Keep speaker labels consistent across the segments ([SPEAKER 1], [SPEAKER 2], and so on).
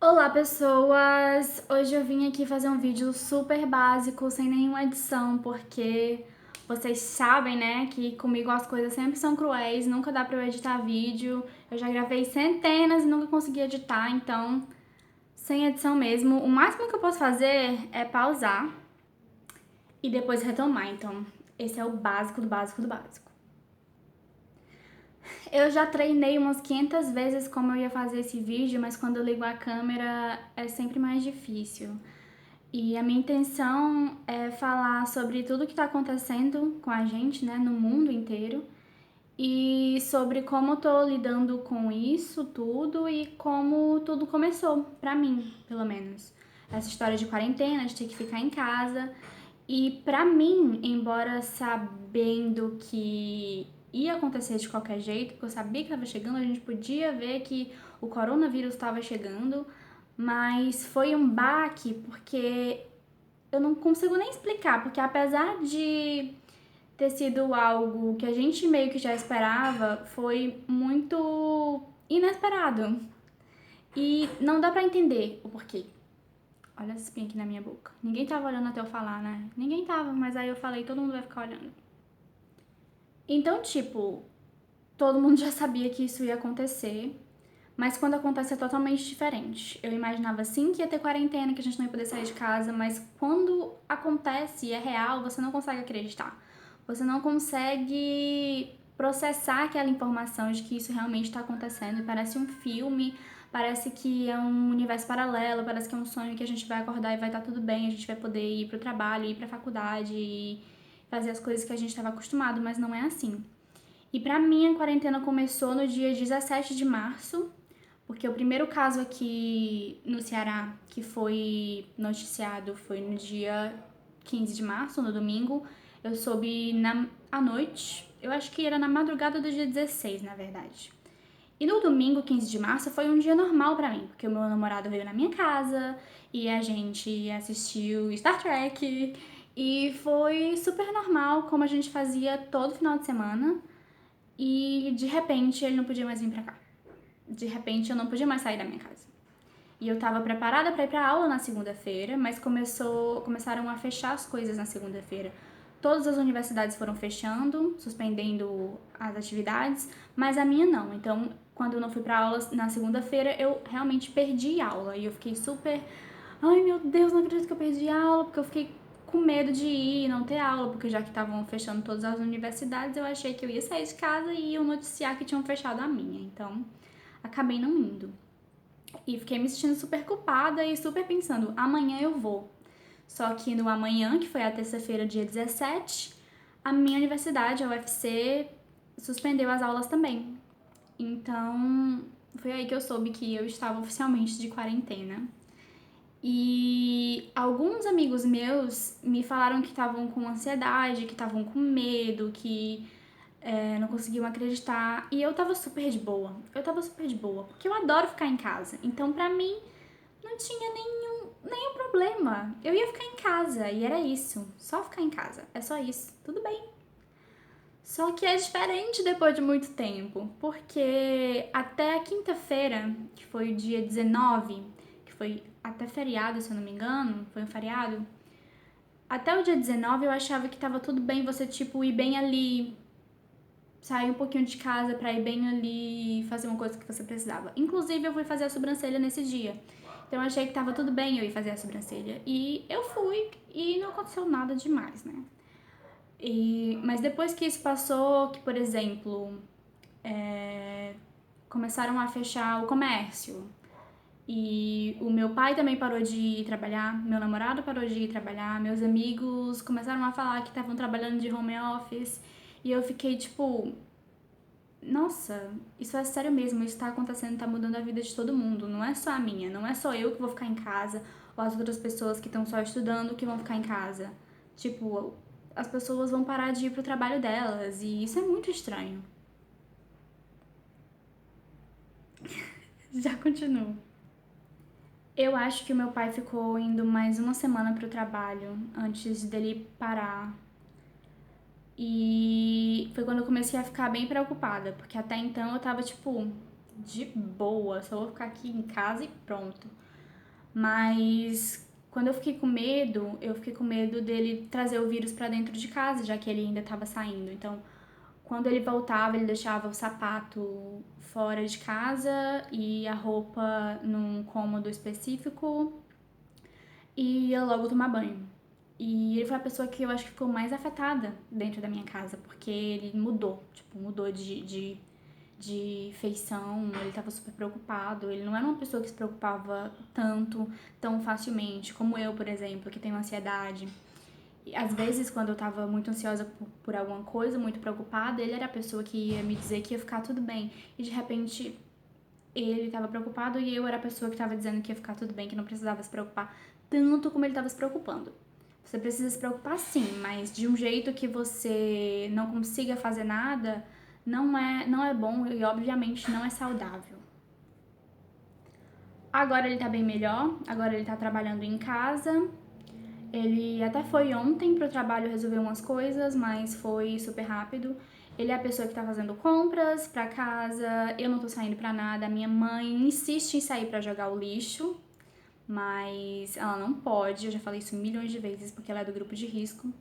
[SPEAKER 1] Olá, pessoas! Hoje eu vim aqui fazer um vídeo super básico, sem nenhuma edição, porque vocês sabem, né, que comigo as coisas sempre são cruéis, nunca dá pra eu editar vídeo. Eu já gravei centenas e nunca consegui editar, então, sem edição mesmo. O máximo que eu posso fazer é pausar e depois retomar, então, esse é o básico do básico do básico. Eu já treinei umas 500 vezes como eu ia fazer esse vídeo, mas quando eu ligo a câmera é sempre mais difícil. E a minha intenção é falar sobre tudo que está acontecendo com a gente, né, no mundo inteiro, e sobre como eu tô lidando com isso tudo e como tudo começou, pra mim, pelo menos. Essa história de quarentena, de ter que ficar em casa. E pra mim, embora sabendo que ia acontecer de qualquer jeito, porque eu sabia que estava chegando, a gente podia ver que o coronavírus estava chegando, mas foi um baque porque eu não consigo nem explicar, porque apesar de ter sido algo que a gente meio que já esperava, foi muito inesperado. E não dá pra entender o porquê. Olha essa espinha aqui na minha boca. Ninguém tava olhando até eu falar, né? Ninguém tava, mas aí eu falei, todo mundo vai ficar olhando. Então, tipo, todo mundo já sabia que isso ia acontecer, mas quando acontece é totalmente diferente. Eu imaginava sim que ia ter quarentena, que a gente não ia poder sair de casa, mas quando acontece e é real, você não consegue acreditar. Você não consegue processar aquela informação de que isso realmente está acontecendo. Parece um filme, parece que é um universo paralelo, parece que é um sonho que a gente vai acordar e vai estar tudo bem, a gente vai poder ir pro trabalho, ir pra faculdade e fazer as coisas que a gente estava acostumado, mas não é assim. E pra mim a quarentena começou no dia 17 de março, porque o primeiro caso aqui no Ceará que foi noticiado foi no dia 15 de março, no domingo. Eu soube à noite, eu acho que era na madrugada do dia 16, na verdade. E no domingo, 15 de março, foi um dia normal pra mim, porque o meu namorado veio na minha casa e a gente assistiu Star Trek e foi super normal, como a gente fazia todo final de semana. E de repente ele não podia mais vir pra cá. De repente eu não podia mais sair da minha casa. E eu tava preparada pra ir pra aula na segunda-feira, mas começaram a fechar as coisas na segunda-feira. Todas as universidades foram fechando, suspendendo as atividades, mas a minha não. Então, quando eu não fui pra aula na segunda-feira, eu realmente perdi aula. E eu fiquei super. Ai meu Deus, não acredito que eu perdi aula, porque eu fiquei com medo de ir e não ter aula, porque já que estavam fechando todas as universidades, eu achei que eu ia sair de casa e iam noticiar que tinham fechado a minha. Então, acabei não indo. E fiquei me sentindo super culpada e super pensando, amanhã eu vou. Só que no amanhã, que foi a terça-feira, dia 17, a minha universidade, a UFC, suspendeu as aulas também. Então, foi aí que eu soube que eu estava oficialmente de quarentena. E alguns amigos meus me falaram que estavam com ansiedade, que estavam com medo, que não conseguiam acreditar. E eu tava super de boa. Eu tava super de boa, porque eu adoro ficar em casa. Então, pra mim, não tinha nenhum problema. Eu ia ficar em casa e era isso. Só ficar em casa. É só isso. Tudo bem. Só que é diferente depois de muito tempo, porque até a quinta-feira, que foi o dia 19, que foi até feriado, se eu não me engano, foi um feriado. Até o dia 19 eu achava que tava tudo bem você, tipo, ir bem ali, sair um pouquinho de casa pra ir bem ali, fazer uma coisa que você precisava. Inclusive, eu fui fazer a sobrancelha nesse dia. Então eu achei que tava tudo bem eu ir fazer a sobrancelha. E eu fui e não aconteceu nada demais, né? Mas depois que isso passou, que por exemplo, começaram a fechar o comércio. E o meu pai também parou de ir trabalhar, meu namorado parou de ir trabalhar, meus amigos começaram a falar que estavam trabalhando de home office. E eu fiquei tipo, nossa, isso é sério mesmo, isso tá acontecendo, tá mudando a vida de todo mundo, não é só a minha, não é só eu que vou ficar em casa, ou as outras pessoas que estão só estudando que vão ficar em casa. Tipo, as pessoas vão parar de ir pro trabalho delas, e isso é muito estranho. Já continuo. Eu acho que o meu pai ficou indo mais uma semana pro trabalho antes dele parar. E foi quando eu comecei a ficar bem preocupada, porque até então eu tava tipo, de boa, só vou ficar aqui em casa e pronto. Mas quando eu fiquei com medo dele trazer o vírus pra dentro de casa, já que ele ainda tava saindo. Então, quando ele voltava, ele deixava o sapato fora de casa e a roupa num cômodo específico e ia logo tomar banho. E ele foi a pessoa que eu acho que ficou mais afetada dentro da minha casa, porque ele mudou, tipo, mudou de feição, ele tava super preocupado, ele não era uma pessoa que se preocupava tanto, tão facilmente, como eu, por exemplo, que tenho ansiedade. E às vezes, quando eu tava muito ansiosa por alguma coisa, muito preocupada, ele era a pessoa que ia me dizer que ia ficar tudo bem. E de repente, ele tava preocupado e eu era a pessoa que tava dizendo que ia ficar tudo bem, que não precisava se preocupar tanto como ele tava se preocupando. Você precisa se preocupar sim, mas de um jeito que você não consiga fazer nada, não é bom e obviamente não é saudável. Agora ele tá bem melhor, agora ele tá trabalhando em casa. Ele até foi ontem pro trabalho resolver umas coisas, mas foi super rápido. Ele é a pessoa que tá fazendo compras pra casa, eu não tô saindo pra nada. A minha mãe insiste em sair pra jogar o lixo, mas ela não pode. Eu já falei isso milhões de vezes porque ela é do grupo de risco.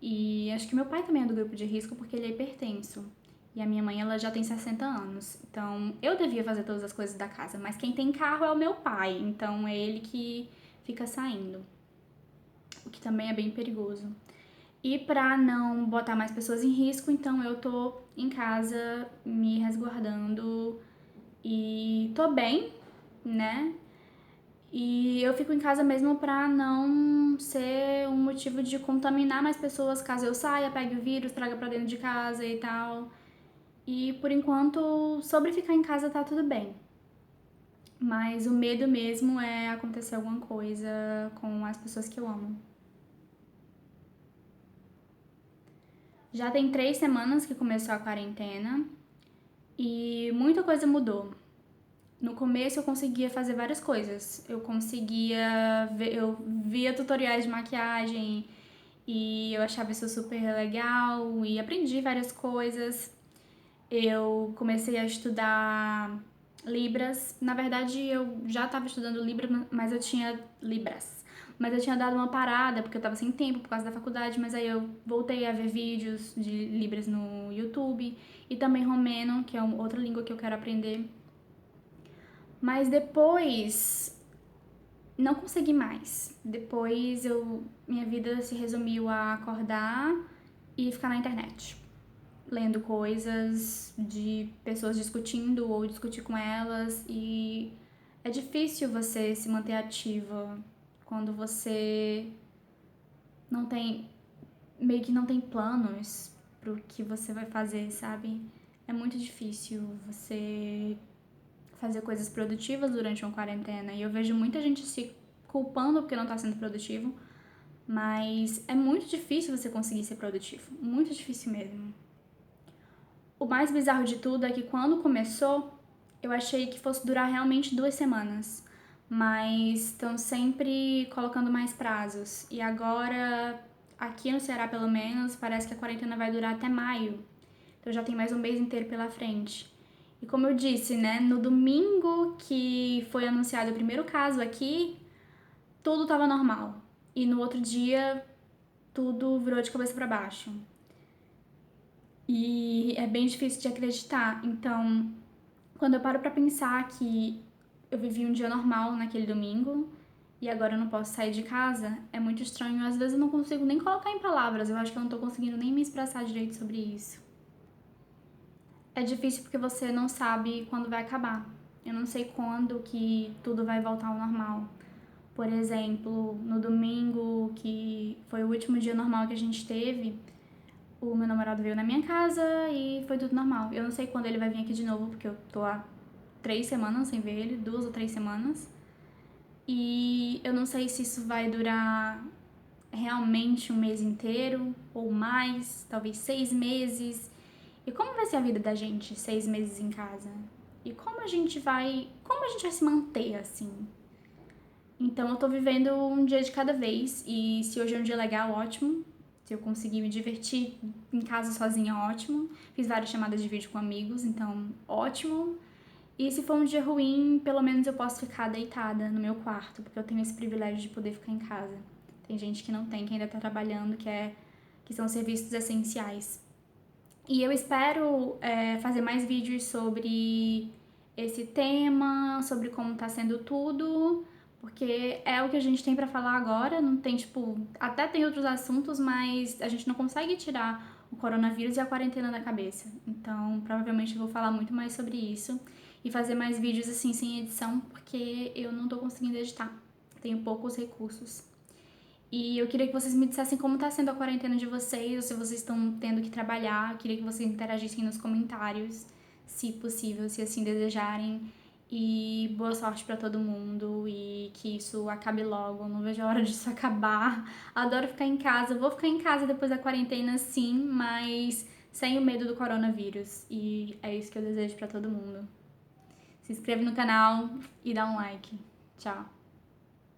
[SPEAKER 1] E acho que meu pai também é do grupo de risco porque ele é hipertenso. E a minha mãe, ela já tem 60 anos. Então, eu devia fazer todas as coisas da casa, mas quem tem carro é o meu pai. Então, é ele que fica saindo, o que também é bem perigoso. E pra não botar mais pessoas em risco, então eu tô em casa me resguardando e tô bem, né? E eu fico em casa mesmo pra não ser um motivo de contaminar mais pessoas caso eu saia, pegue o vírus, traga pra dentro de casa e tal. E por enquanto, sobre ficar em casa tá tudo bem. Mas o medo mesmo é acontecer alguma coisa com as pessoas que eu amo. Já tem 3 semanas que começou a quarentena e muita coisa mudou. No começo eu conseguia fazer várias coisas. Eu via tutoriais de maquiagem e eu achava isso super legal e aprendi várias coisas. Eu comecei a estudar Libras. Na verdade, eu já estava estudando Libras, mas mas eu tinha dado uma parada porque eu tava sem tempo por causa da faculdade, mas aí eu voltei a ver vídeos de Libras no YouTube e também romeno, que é outra língua que eu quero aprender. Mas depois não consegui mais. Minha vida se resumiu a acordar e ficar na internet, lendo coisas de pessoas discutindo ou discutir com elas, e é difícil você se manter ativa quando você não tem, meio que não tem planos pro que você vai fazer, sabe? É muito difícil você fazer coisas produtivas durante uma quarentena e eu vejo muita gente se culpando porque não tá sendo produtivo, mas é muito difícil você conseguir ser produtivo, muito difícil mesmo. O mais bizarro de tudo é que quando começou, eu achei que fosse durar realmente 2 semanas, mas estão sempre colocando mais prazos. E agora, aqui no Ceará pelo menos, parece que a quarentena vai durar até maio. Então já tem mais um mês inteiro pela frente. E como eu disse, né, no domingo que foi anunciado o primeiro caso aqui, tudo tava normal. E no outro dia, tudo virou de cabeça para baixo. E é bem difícil de acreditar. Então, quando eu paro pra pensar que eu vivi um dia normal naquele domingo e agora eu não posso sair de casa, é muito estranho. Às vezes eu não consigo nem colocar em palavras. Eu acho que eu não tô conseguindo nem me expressar direito sobre isso. É difícil porque você não sabe quando vai acabar. Eu não sei quando que tudo vai voltar ao normal. Por exemplo, no domingo, que foi o último dia normal que a gente teve, o meu namorado veio na minha casa e foi tudo normal. Eu não sei quando ele vai vir aqui de novo, porque eu tô há 3 semanas sem ver ele, 2 ou 3 semanas. E eu não sei se isso vai durar realmente um mês inteiro ou mais, talvez 6 meses. E como vai ser a vida da gente 6 meses em casa? E como a gente vai se manter assim? Então eu tô vivendo um dia de cada vez e se hoje é um dia legal, ótimo. Se eu conseguir me divertir em casa sozinha, ótimo. Fiz várias chamadas de vídeo com amigos, então ótimo. E se for um dia ruim, pelo menos eu posso ficar deitada no meu quarto, porque eu tenho esse privilégio de poder ficar em casa. Tem gente que não tem, que ainda tá trabalhando, que são serviços essenciais. E eu espero fazer mais vídeos sobre esse tema, sobre como tá sendo tudo, porque é o que a gente tem pra falar agora, não tem, tipo, até tem outros assuntos, mas a gente não consegue tirar o coronavírus e a quarentena da cabeça. Então, provavelmente eu vou falar muito mais sobre isso e fazer mais vídeos assim sem edição, porque eu não tô conseguindo editar. Tenho poucos recursos. E eu queria que vocês me dissessem como tá sendo a quarentena de vocês, ou se vocês estão tendo que trabalhar. Eu queria que vocês interagissem nos comentários, se possível, se assim desejarem. E boa sorte pra todo mundo e que isso acabe logo. Eu não vejo a hora disso acabar. Adoro ficar em casa. Vou ficar em casa depois da quarentena, sim, mas sem o medo do coronavírus. E é isso que eu desejo pra todo mundo. Se inscreve no canal e dá um like. Tchau.